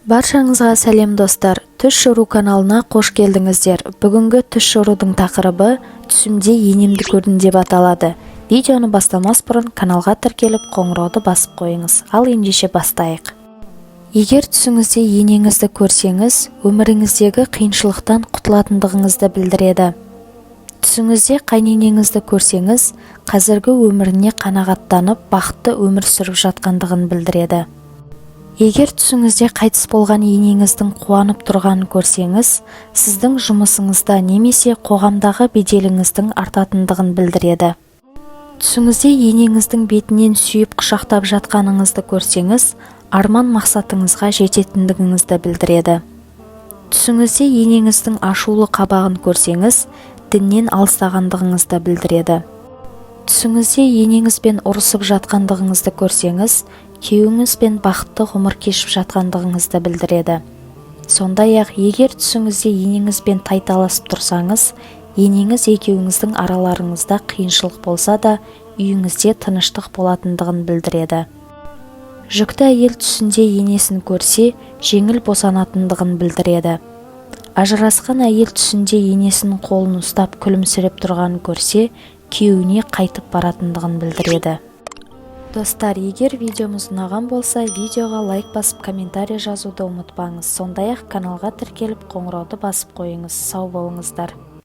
Баршаңызға сәлем достар, Түс Жору каналына қош келдіңіздер. Бүгінгі Түс Жорудың тақырыбы түсімде енемді көрдім деп аталады. Видеоны бастамас бұрын каналға тіркеліп қоңырауды басып қойыңыз. Ал ендеше бастайық. Егер түсіңізде енеңізді көрсеңіз, өміріңіздегі қиыншылықтан құтылатындығыңызды білдіреді. Түсіңізде қайненеңізді көрсеңіз, қазіргі өміріне қанағаттанып, бақытты өмір сүріп жатқандығын білдіреді. Егер түсіңізде қайтыс болған енеңіздің қуанып тұрғанын көрсеңіз, сіздің жұмысыңызда немесе қоғамдағы беделіңіздің артатындығын білдіреді. Түсіңізде енеңіздің бетінен сүйіп құшақтап жатқаныңызды көрсеңіз, арман мақсатыңызға жететіндігіңізді білдіреді. Түсіңізде енеңіздің ашулы қабағын көрсеңіз, діннен алыстағандығыңызды білдіреді. Түсіңізде енеңізбен ұрысып жатқандығыңызды көрсеңіз, күйеуіңізбен бақытты ғұмыр кешіп жатқандығыңызды білдіреді. Сондай-ақ, егер түсіңізде енеңізбен тайталасып тұрсаңыз, енеңіз екеуіңіздің араларыңызда қиыншылық болса да, үйіңізде тыныштық болатындығын білдіреді. Жүкті әйел түсінде енесін көрсе, жеңіл босанатындығын білдіреді. Ажырасқан әйел түсінде енесінің қолын ұстап күлімсіреп тұрғанын көрсе, күйеуіне қайтып баратындығын білдіреді. Достар, егер видеомыз ұнаған болса, видеоға лайк басып, комментарий жазуды ұмытпаңыз. Сондай-ақ каналға тіркеліп қоңырауды басып қойыңыз. Сау болыңыздар.